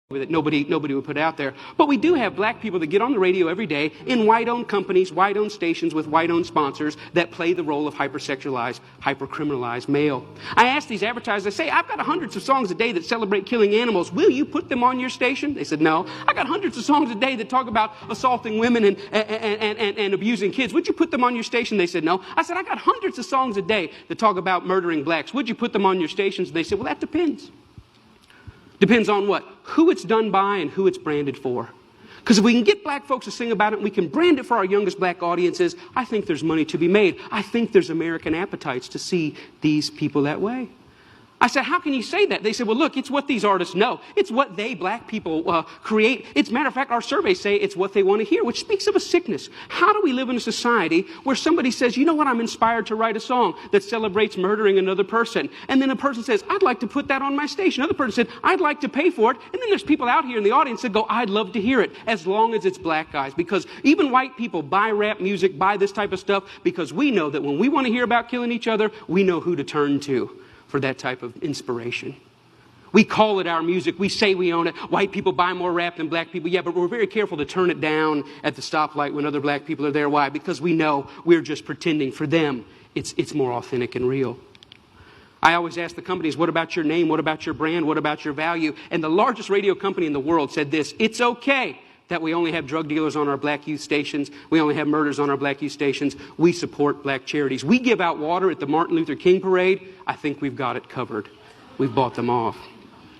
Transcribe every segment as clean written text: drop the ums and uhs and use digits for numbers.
that nobody would put out there. But we do have black people that get on the radio every day in white-owned companies, white-owned stations with white-owned sponsors that play the role of hypersexualized, hypercriminalized male. I ask these advertisers, I say, I've got hundreds of songs a day that celebrate killing animals. Will you put them on your station? They said, no. I got hundreds of songs a day that talk about assaulting women and abusing kids. Would you put them on your station? They said, no. I said, I got hundreds of songs a day that talk about murdering blacks. Would you put them on your stations? They said, well, that depends. Depends on what? Who it's done by and who it's branded for. Because if we can get black folks to sing about it and we can brand it for our youngest black audiences, I think there's money to be made. I think there's American appetites to see these people that way. I said, how can you say that? They said, well, look, it's what these artists know. It's what they, black people, create. It's, matter of fact, our surveys say it's what they want to hear, which speaks of a sickness. How do we live in a society where somebody says, you know what, I'm inspired to write a song that celebrates murdering another person. And then a person says, I'd like to put that on my station. Another person said, I'd like to pay for it. And then there's people out here in the audience that go, I'd love to hear it, as long as it's black guys. Because even white people buy rap music, buy this type of stuff, because we know that when we want to hear about killing each other, we know who to turn to for that type of inspiration. We call it our music. We say we own it. White people buy more rap than black people. Yeah, but we're very careful to turn it down at the stoplight when other black people are there. Why? Because we know we're just pretending. For them, it's more authentic and real. I always ask the companies, what about your name? What about your brand? What about your value? And the largest radio company in the world said this: it's okay that we only have drug dealers on our black youth stations. We only have murders on our black youth stations. We support black charities. We give out water at the Martin Luther King parade. I think we've got it covered. We've bought them off.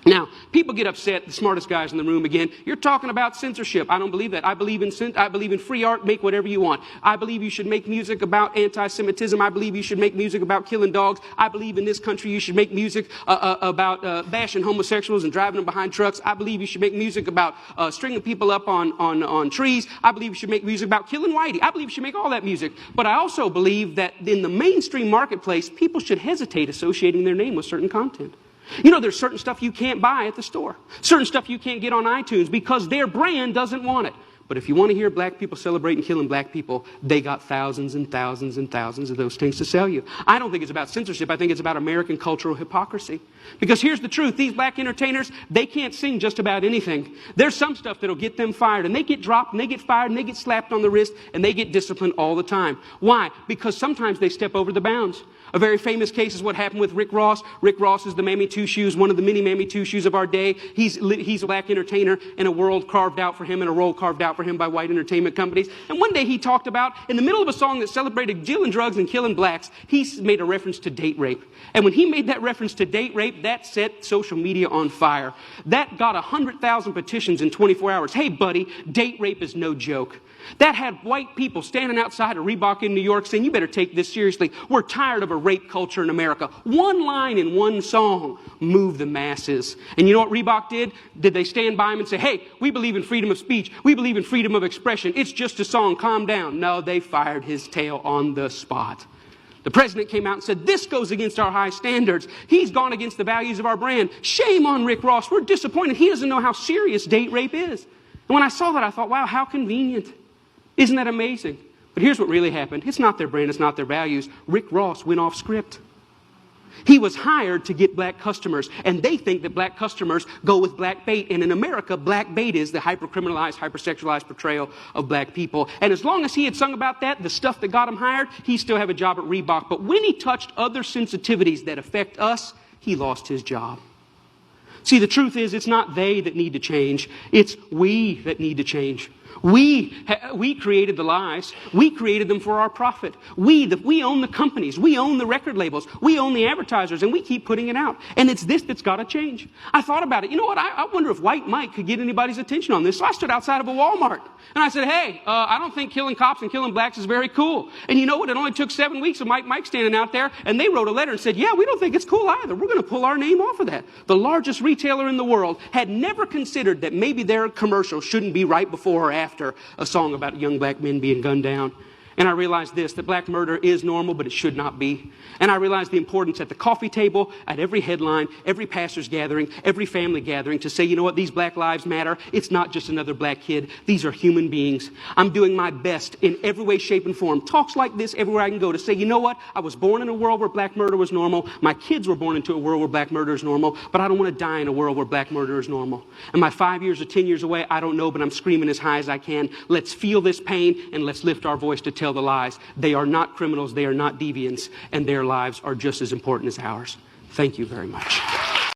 Now, people get upset, the smartest guys in the room again. You're talking about censorship. I don't believe that. I believe in free art. Make whatever you want. I believe you should make music about anti-Semitism. I believe you should make music about killing dogs. I believe in this country you should make music about bashing homosexuals and driving them behind trucks. I believe you should make music about stringing people up on trees. I believe you should make music about killing whitey. I believe you should make all that music. But I also believe that in the mainstream marketplace, people should hesitate associating their name with certain content. You know, there's certain stuff you can't buy at the store. Certain stuff you can't get on iTunes because their brand doesn't want it. But if you want to hear black people celebrating killing black people, they got thousands and thousands and thousands of those things to sell you. I don't think it's about censorship. I think it's about American cultural hypocrisy. Because here's the truth. These black entertainers, they can't sing just about anything. There's some stuff that'll get them fired. And they get dropped, and they get fired, and they get slapped on the wrist, and they get disciplined all the time. Why? Because sometimes they step over the bounds. A very famous case is what happened with Rick Ross. Rick Ross is the Mammy Two Shoes, one of the many Mammy Two Shoes of our day. He's a black entertainer in a world carved out for him and a role carved out for him by white entertainment companies. And one day he talked about, in the middle of a song that celebrated dealing drugs and killing blacks, he made a reference to date rape. And when he made that reference to date rape, that set social media on fire. That got 100,000 petitions in 24 hours. Hey, buddy, date rape is no joke. That had white people standing outside of Reebok in New York saying, you better take this seriously. We're tired of a rape culture in America. One line in one song moved the masses. And you know what Reebok did? Did they stand by him and say, hey, we believe in freedom of speech. We believe in freedom of expression. It's just a song. Calm down. No, they fired his tail on the spot. The president came out and said, this goes against our high standards. He's gone against the values of our brand. Shame on Rick Ross. We're disappointed. He doesn't know how serious date rape is. And when I saw that, I thought, wow, how convenient. Isn't that amazing? But here's what really happened. It's not their brand. It's not their values. Rick Ross went off script. He was hired to get black customers, and they think that black customers go with black bait. And in America, black bait is the hypercriminalized, hypersexualized portrayal of black people. And as long as he had sung about that, the stuff that got him hired, he still have a job at Reebok. But when he touched other sensitivities that affect us, he lost his job. See, the truth is, it's not they that need to change. It's we that need to change. We created the lies. We created them for our profit. We own the companies. We own the record labels. We own the advertisers, and we keep putting it out. And it's this that's got to change. I thought about it. You know what? I wonder if White Mike could get anybody's attention on this. So I stood outside of a Walmart, and I said, hey, I don't think killing cops and killing blacks is very cool. And you know what? It only took 7 weeks of Mike standing out there, and they wrote a letter and said, yeah, we don't think it's cool either. We're going to pull our name off of that. The largest retailer in the world had never considered that maybe their commercial shouldn't be right before or after a song about young black men being gunned down. And I realized this, that black murder is normal, but it should not be. And I realized the importance at the coffee table, at every headline, every pastor's gathering, every family gathering to say, you know what, these black lives matter. It's not just another black kid. These are human beings. I'm doing my best in every way, shape, and form. Talks like this everywhere I can go to say, you know what, I was born in a world where black murder was normal. My kids were born into a world where black murder is normal, but I don't want to die in a world where black murder is normal. Am I 5 years or 10 years away? I don't know, but I'm screaming as high as I can. Let's feel this pain and let's lift our voice to tell the lies. They are not criminals, they are not deviants, and their lives are just as important as ours. Thank you very much.